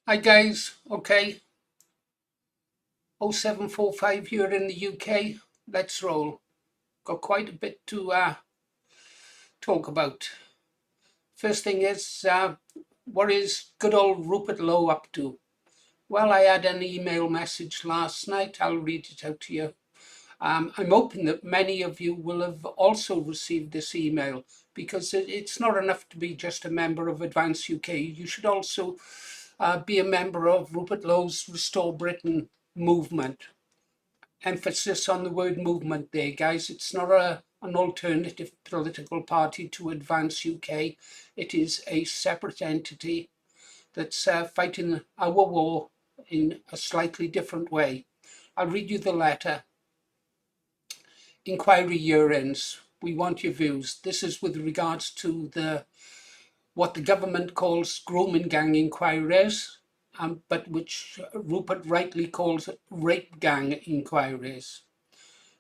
Hi guys, okay, 0745 here in the UK. Let's roll. Got quite a bit to talk about. First thing is, what is good old Rupert Lowe up to? Well, I had an email message last night. I'll read it out to you. I'm hoping that many of you will have also received this email, because it's not enough to be just a member of Advance UK. You should also be a member of Rupert Lowe's Restore Britain movement. Emphasis on the word movement there, guys. It's not an alternative political party to Advance UK. It is a separate entity that's fighting our war in a slightly different way. I'll read you the letter. Inquiry year ends. We want your views. This is with regards to what the government calls grooming gang inquiries, but which Rupert rightly calls rape gang inquiries.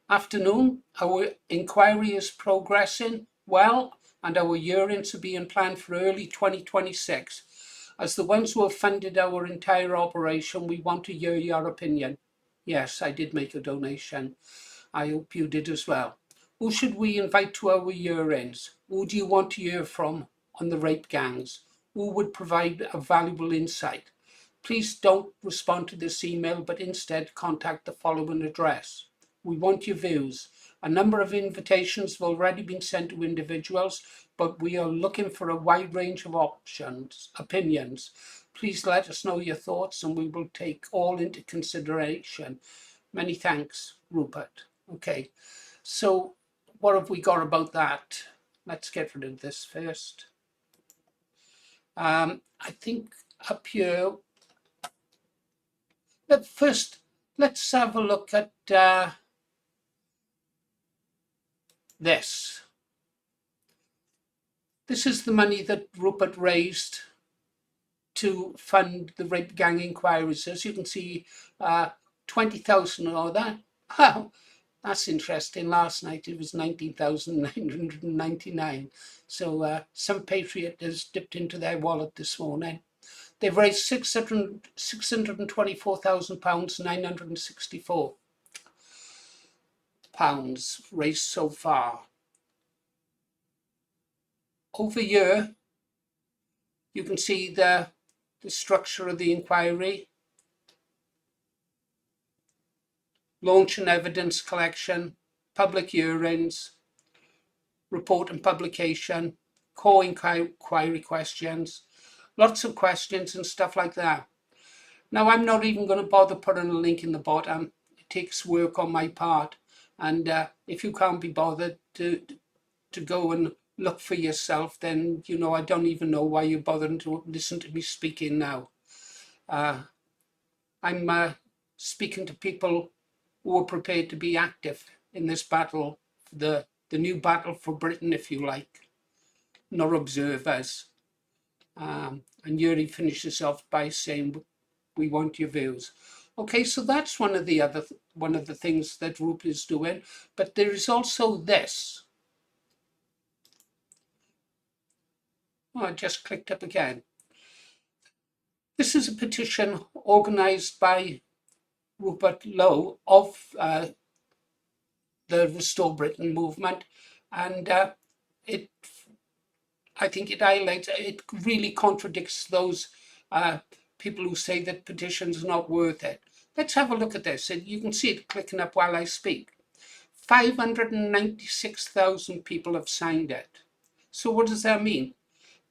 Afternoon, our inquiry is progressing well, and our hearings are being planned for early 2026. As the ones who have funded our entire operation, we want to hear your opinion. Yes, I did make a donation. I hope you did as well. Who should we invite to our hearings? Who do you want to hear from on the rape gangs? Who would provide a valuable insight? Please don't respond to this email, but instead contact the following address. We want your views. A number of invitations have already been sent to individuals, but we are looking for a wide range of opinions. Please let us know your thoughts and we will take all into consideration. Many thanks, Rupert. Okay, so what have we got about that? Let's get rid of this first. I think up here, but first, let's have a look at this. This is the money that Rupert raised to fund the rape gang inquiries. As you can see, 20,000 or that. Oh, that's interesting. Last night it was 19,999. So some patriot has dipped into their wallet this morning. They've raised £624,000, 964 pounds raised so far. Over here, you can see the structure of the inquiry. Launch and evidence collection, public hearings, report and publication, core inquiry questions, lots of questions and stuff like that. Now, I'm not even going to bother putting a link in the bottom. It takes work on my part. And if you can't be bothered to go and look for yourself, then, I don't even know why you're bothering to listen to me speaking now. I'm speaking to people who are prepared to be active in this battle, the new battle for Britain, if you like, not observers. And Yuri finishes off by saying, we want your views. Okay, so that's one of the things that Rupert is doing. But there is also this. Oh, I just clicked up again. This is a petition organized by Rupert Lowe of the Restore Britain movement, and I think it really contradicts those people who say that petitions are not worth it. Let's have a look at this. You can see it clicking up while I speak. 596,000 people have signed it. So what does that mean?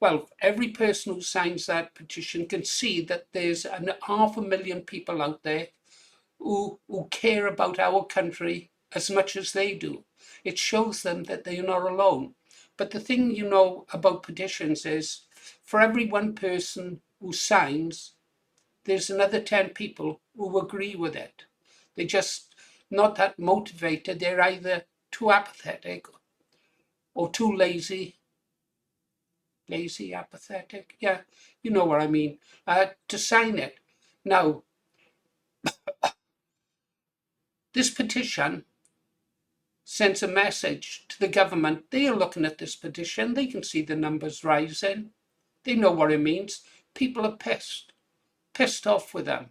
Well, every person who signs that petition can see that there's 500,000 people out there who care about our country as much as they do. It shows them that they're not alone. But the thing about petitions is, for every one person who signs, there's another 10 people who agree with it. They're just not that motivated. They're either too apathetic or too lazy. Lazy, apathetic, yeah, you know what I mean, to sign it. Now, this petition sends a message to the government. They are looking at this petition. They can see the numbers rising. They know what it means. People are pissed. pissed off with them.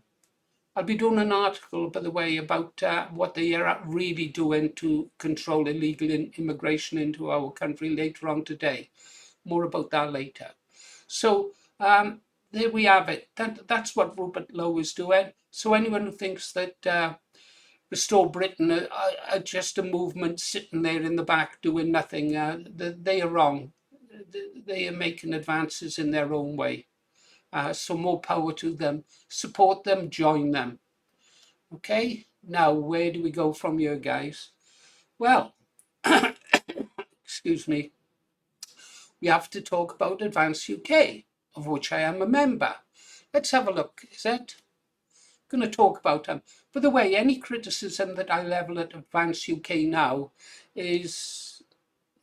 I'll be doing an article, by the way, about what they are really doing to control illegal immigration into our country later on today. More about that later. So there we have it. That's what Rupert Lowe is doing. So anyone who thinks that Restore Britain are just a movement sitting there in the back doing nothing, they are wrong. They are making advances in their own way. So more power to them. Support them, join them. Okay, now where do we go from here, guys? Well, excuse me, we have to talk about Advance UK, of which I am a member. Let's have a look. Is it? Going to talk about them. By the way, any criticism that I level at Advance UK now is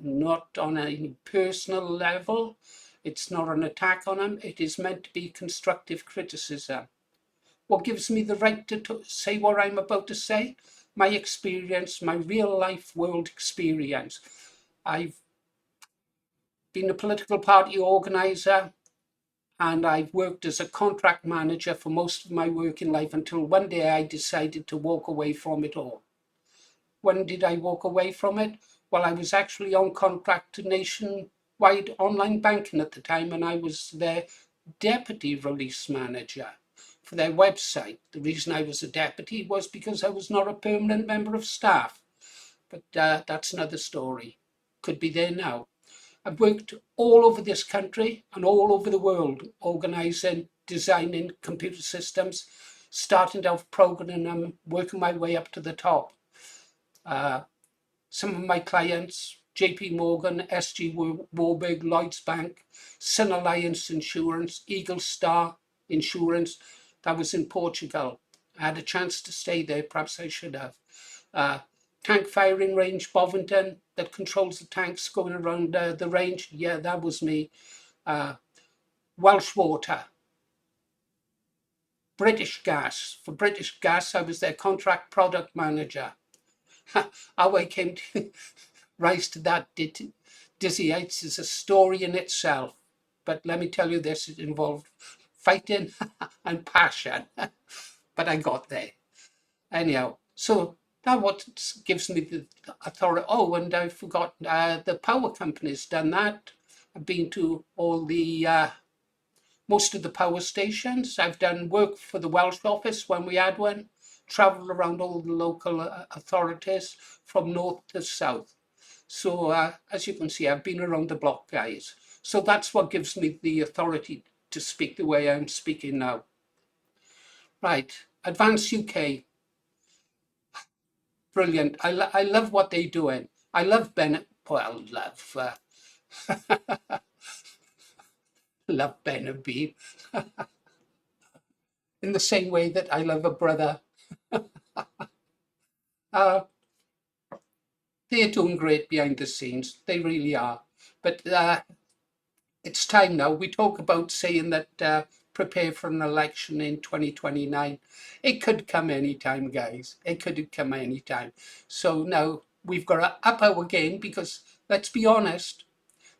not on a personal level. It's not an attack on them. It is meant to be constructive criticism. What gives me the right to say what I'm about to say? My experience, my real life world experience. I've been a political party organiser and I've worked as a contract manager for most of my working life until one day I decided to walk away from it all. When did I walk away from it? Well, I was actually on contract to Nationwide Online Banking at the time, and I was their deputy release manager for their website. The reason I was a deputy was because I was not a permanent member of staff. But that's another story. Could be there now. I've worked all over this country and all over the world, organising, designing computer systems, starting out programming them, working my way up to the top. Some of my clients, JP Morgan, SG Warburg, Lloyds Bank, Sun Alliance Insurance, Eagle Star Insurance, that was in Portugal. I had a chance to stay there, perhaps I should have. Tank firing range, Bovington, that controls the tanks going around the range. Yeah, that was me. Welsh Water. British Gas. For British Gas, I was their contract product manager. How I came to rise to that dizzy heights is a story in itself. But let me tell you this, it involved fighting and passion. But I got there. Anyhow, so that what gives me the authority. Oh, and I forgot, the power company's done that. I've been to all the most of the power stations. I've done work for the Welsh office when we had one, travelled around all the local authorities from north to south. So as you can see, I've been around the block, guys. So that's what gives me the authority to speak the way I'm speaking now. Right, Advance UK. Brilliant. I love what they're doing. I love love Ben and Bean in the same way that I love a brother. They're doing great behind the scenes. They really are. But it's time now. We talk about saying that prepare for an election in 2029. It could come anytime, guys. It could come anytime. So now we've got to up our game because, let's be honest,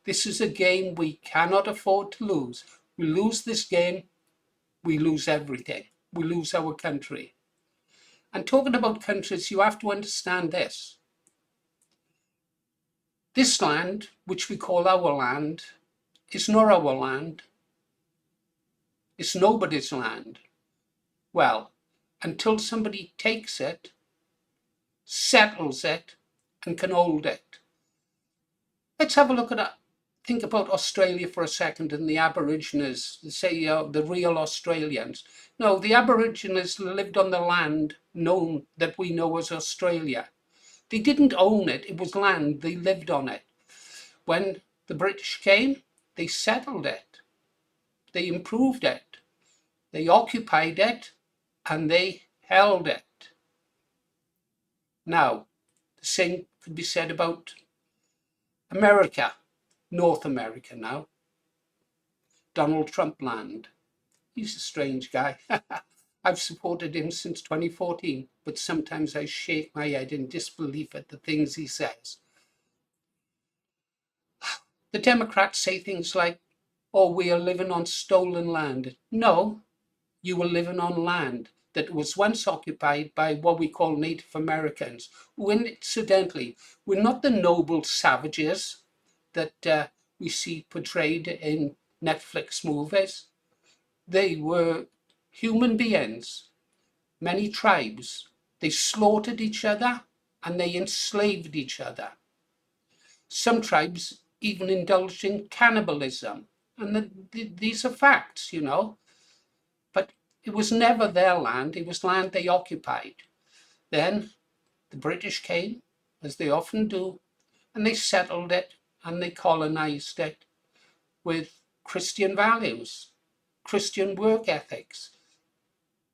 this is a game we cannot afford to lose. We lose this game, we lose everything. We lose our country. And talking about countries, you have to understand this. This land, which we call our land, is not our land. It's nobody's land. Well, until somebody takes it, settles it, and can hold it. Let's have a look at think about Australia for a second and the Aborigines, say the real Australians. No, the Aborigines lived on the land known that we know as Australia. They didn't own it, it was land, they lived on it. When the British came, they settled it, they improved it, they occupied it, and they held it. Now, the same could be said about America, North America now. Donald Trump land. He's a strange guy. I've supported him since 2014, but sometimes I shake my head in disbelief at the things he says. The Democrats say things like, oh, we are living on stolen land. No, you were living on land that was once occupied by what we call Native Americans, who incidentally were not the noble savages that we see portrayed in Netflix movies. They were human beings, many tribes. They slaughtered each other and they enslaved each other. Some tribes even indulged in cannibalism. And these are facts, you know. But it was never their land, it was land they occupied. Then the British came, as they often do, and they settled it and they colonized it with Christian values, Christian work ethics.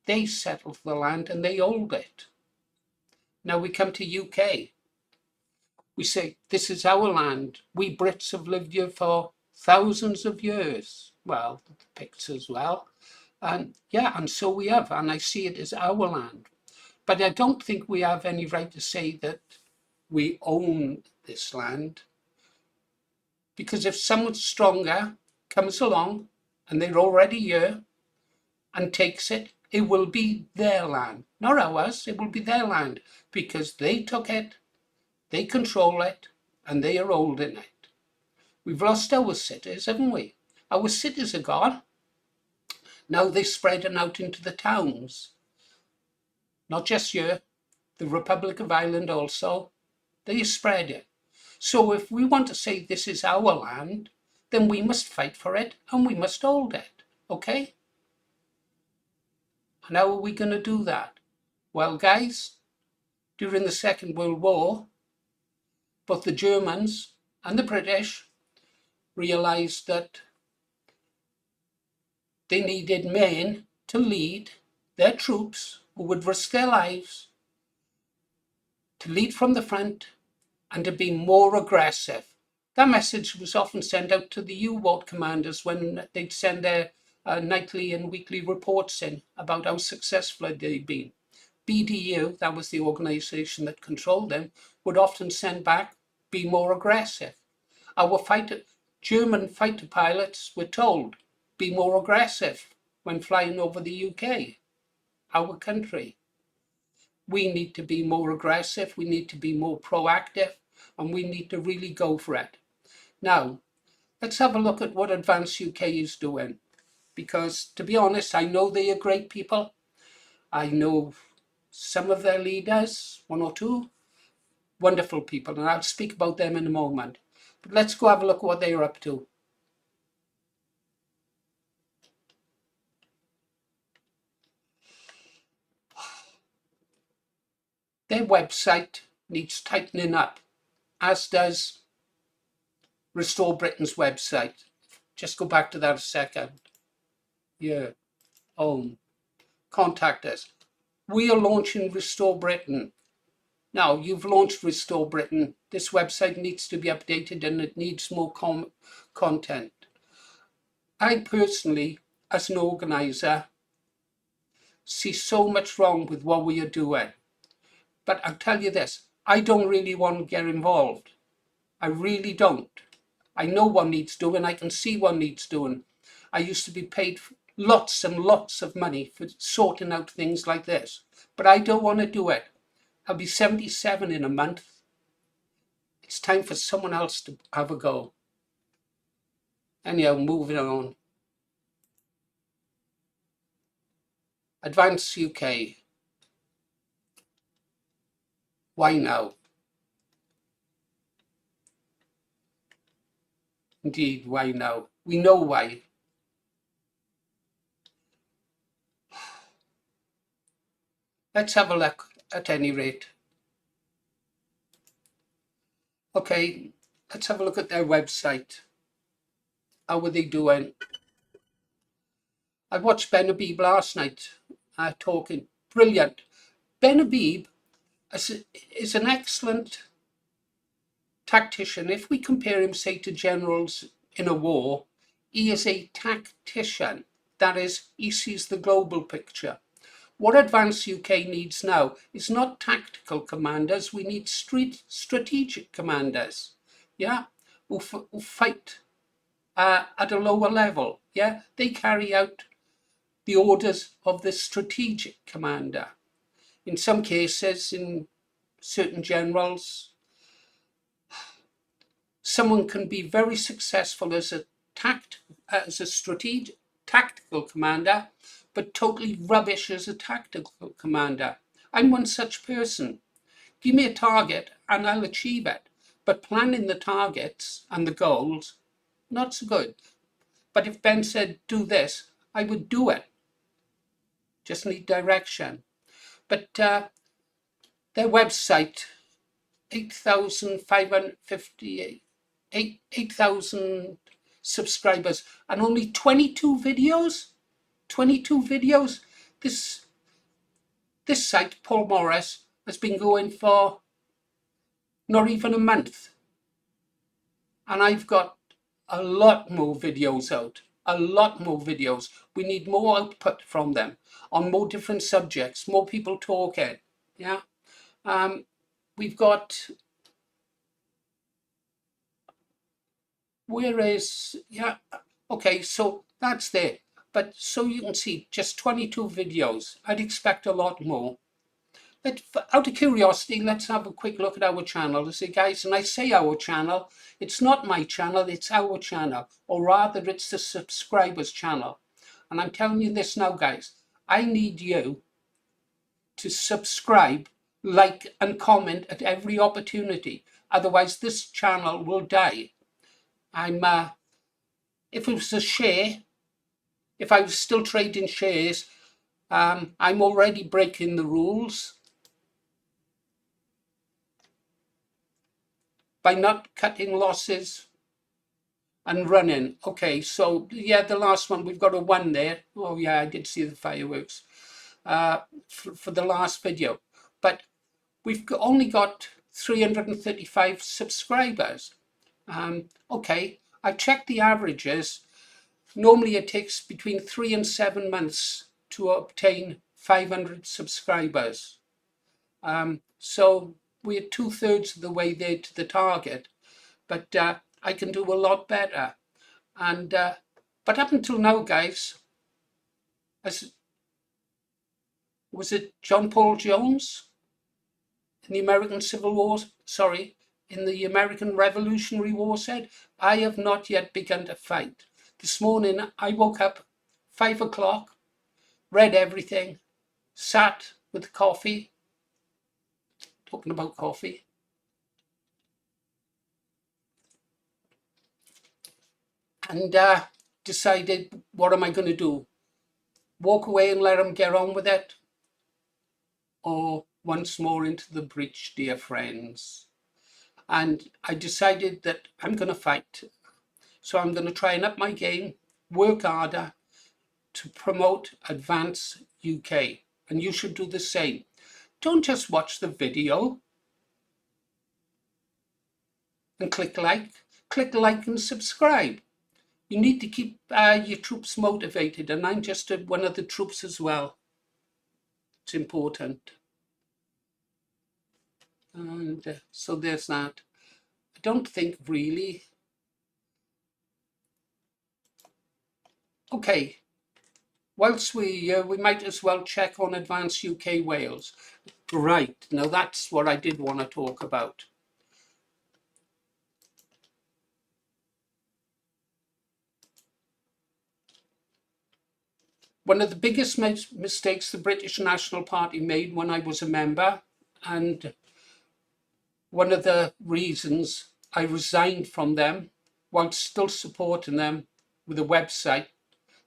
They settled the land and they owned it. Now we come to UK. We say, this is our land. We Brits have lived here for thousands of years. Well, the Picts as well. And yeah, and so we have. And I see it as our land. But I don't think we have any right to say that we own this land. Because if someone stronger comes along and they're already here and takes it, it will be their land, not ours. It will be their land because they took it, they control it, and they are holding it. We've lost our cities, haven't we? Our cities are gone. Now they're spreading out into the towns. Not just here, the Republic of Ireland also. They spread it. So if we want to say this is our land, then we must fight for it and we must hold it. Okay? And how are we going to do that? Well, guys, during the Second World War, both the Germans and the British realized that they needed men to lead their troops who would risk their lives, to lead from the front and to be more aggressive. That message was often sent out to the U-boat commanders when they'd send their nightly and weekly reports in about how successful they'd been. BDU, that was the organization that controlled them, would often send back, be more aggressive. Our German fighter pilots were told, be more aggressive when flying over the UK, our country. We need to be more aggressive, we need to be more proactive, and we need to really go for it. Now, let's have a look at what Advance UK is doing. Because, to be honest, I know they are great people. I know some of their leaders, one or two, wonderful people, and I'll speak about them in a moment. But let's go have a look at what they're up to. Their website needs tightening up, as does Restore Britain's website. Just go back to that a second. Yeah, contact us. We are launching Restore Britain. Now, you've launched Restore Britain. This website needs to be updated and it needs more content. I personally, as an organizer, see so much wrong with what we are doing. But I'll tell you this, I don't really want to get involved. I really don't. I know what needs doing. I can see what needs doing. I used to be paid lots and lots of money for sorting out things like this. But I don't want to do it. I'll be 77 in a month. It's time for someone else to have a go. Anyhow, moving on. Advance UK. Why now? Indeed, why now? We know why. Let's have a look at any rate. Okay, let's have a look at their website. How were they doing? I watched Ben Habib last night talking. Brilliant. Ben Habib is an excellent tactician. If we compare him, say, to generals in a war, he is a tactician. That is, he sees the global picture. What Advance UK needs now is not tactical commanders. We need strategic commanders, yeah, who fight at a lower level. Yeah, they carry out the orders of the strategic commander. In some cases, in certain generals, someone can be very successful as a strategic tactical commander, but totally rubbish as a tactical commander. I'm one such person. Give me a target and I'll achieve it. But planning the targets and the goals, not so good. But if Ben said, do this, I would do it. Just need direction. But their website, 8,000 subscribers and only 22 videos. 22 videos. This site, Paul Morris, has been going for not even a month. And I've got a lot more videos out. A lot more videos. We need more output from them on more different subjects, more people talking. Yeah. We've got, where is, yeah, okay, so that's there. But so you can see, just 22 videos. I'd expect a lot more. But out of curiosity, let's have a quick look at our channel. I say, guys, and I say our channel, it's not my channel, it's our channel. Or rather, it's the subscribers channel. And I'm telling you this now, guys. I need you to subscribe, like, and comment at every opportunity. Otherwise, this channel will die. If it was a share, if I was still trading shares, I'm already breaking the rules by not cutting losses and running. Okay, so yeah, the last one, we've got a 1 there. Oh yeah, I did see the fireworks for the last video. But we've only got 335 subscribers. Okay, I checked the averages. Normally it takes between 3 and 7 months to obtain 500 subscribers. So we're 2/3 of the way there to the target, but I can do a lot better. And but up until now, guys, was it John Paul Jones in the American Civil War? Sorry, in the American Revolutionary War said, "I have not yet begun to fight." This morning I woke up 5 o'clock, read everything, sat with coffee, talking about coffee, and decided, what am I going to do? Walk away and let them get on with it? Or once more into the breach, dear friends? And I decided that I'm going to fight. So I'm going to try and up my game, work harder to promote Advance UK. And you should do the same. Don't just watch the video and click like and subscribe. You need to keep your troops motivated, and I'm just one of the troops as well. It's important. And so there's that. I don't think really. Okay, whilst we might as well check on Advance UK Wales. Right, now that's what I did want to talk about. One of the biggest mistakes the British National Party made when I was a member, and one of the reasons I resigned from them while still supporting them with a website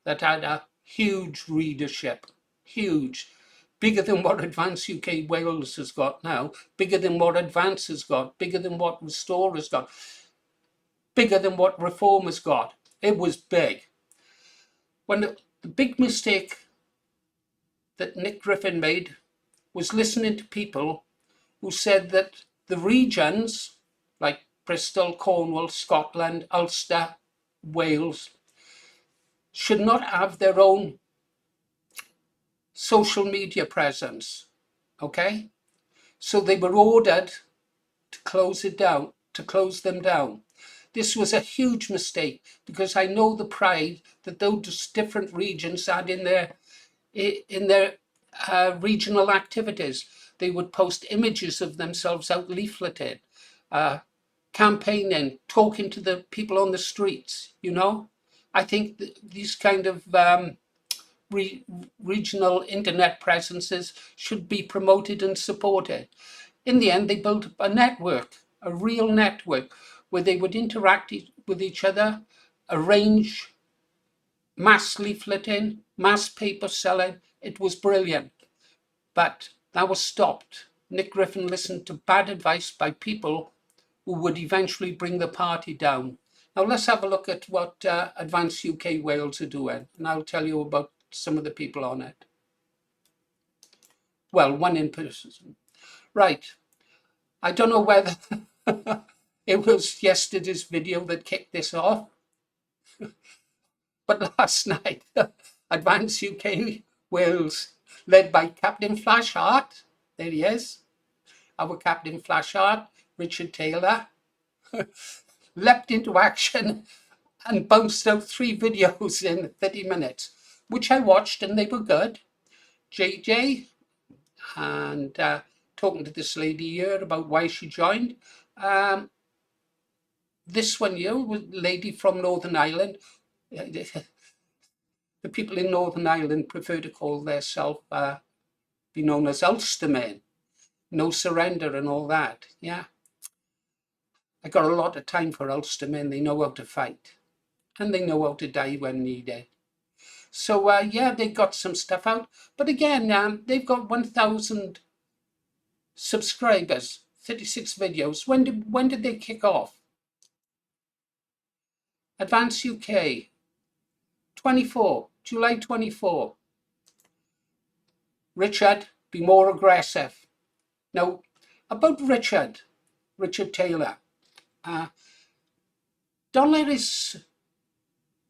that had a huge readership, huge, bigger than what Advance UK Wales has got now, bigger than what Advance has got, bigger than what Restore has got, bigger than what Reform has got. It was big. When the big mistake that Nick Griffin made was listening to people who said that the regions, like Bristol, Cornwall, Scotland, Ulster, Wales, should not have their own social media presence, okay? So they were ordered to close them down. This was a huge mistake, because I know the pride that those different regions had in their in their regional activities. They would post images of themselves out leafleting, uh, campaigning, talking to the people on the streets, you know. I think these kind of regional internet presences should be promoted and supported. In the end, they built a network, a real network, where they would interact with each other, arrange mass leafleting, mass paper selling. It was brilliant. But that was stopped. Nick Griffin listened to bad advice by people who would eventually bring the party down. Now let's have a look at what Advance UK Wales are doing, and I'll tell you about some of the people on it. Well, one in person. Right. I don't know whether it was yesterday's video that kicked this off, but last night, Advance UK Wales, led by Captain Flashheart, there he is, our Captain Flashheart, Richard Taylor, leapt into action and bounced out 3 videos in 30 minutes, which I watched and they were good. JJ, and talking to this lady here about why she joined. This one here was a lady from Northern Ireland. The people in Northern Ireland prefer to call themselves, be known as Ulstermen. No surrender and all that, yeah. I got a lot of time for Ulstermen. They know how to fight. And they know how to die when needed. So, yeah, they got some stuff out. But again, they've got 1,000 subscribers, 36 videos. When did they kick off? Advance UK, 24, July 24. Richard, be more aggressive. Now, about Richard Taylor, don't let his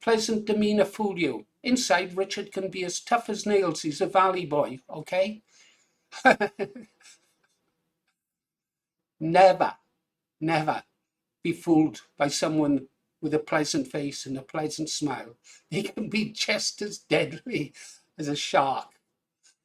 pleasant demeanour fool you. Inside, Richard can be as tough as nails. He's a valley boy, okay? Never be fooled by someone with a pleasant face and a pleasant smile. They can be just as deadly as a shark.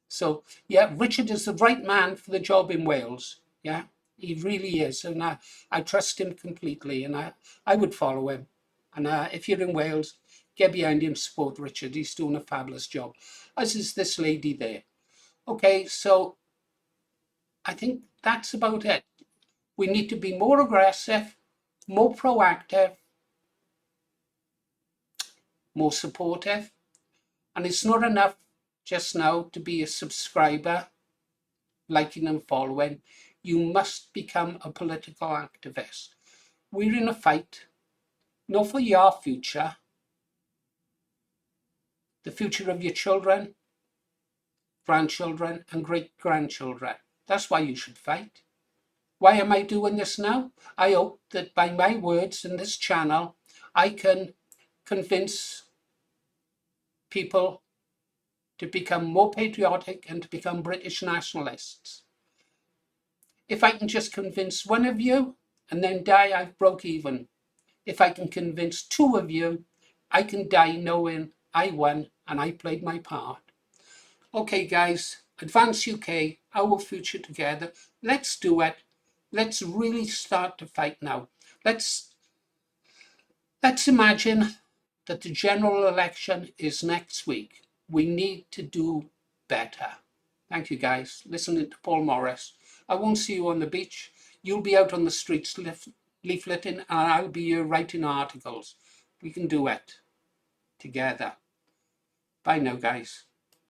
So, yeah, Richard is the right man for the job in Wales. Yeah, he really is. And I trust him completely, and I would follow him. And if you're in Wales, get behind him, support Richard. He's doing a fabulous job, as is this lady there. Okay, so I think that's about it. We need to be more aggressive, more proactive, more supportive. And it's not enough just now to be a subscriber, liking and following. You must become a political activist. We're in a fight, not for your future, the future of your children, grandchildren, and great-grandchildren. That's why you should fight. Why am I doing this now? I hope that by my words in this channel, I can convince people to become more patriotic and to become British nationalists. If I can just convince one of you and then die, I've broke even. If I can convince 2 of you, I can die knowing I won and I played my part. Okay, guys, Advance UK, our future together. Let's do it. Let's really start to fight now. Let's imagine that the general election is next week. We need to do better. Thank you, guys. Listening to Paul Morris. I won't see you on the beach. You'll be out on the streets leafleting, and I'll be here writing articles. We can do it together. Bye now, guys.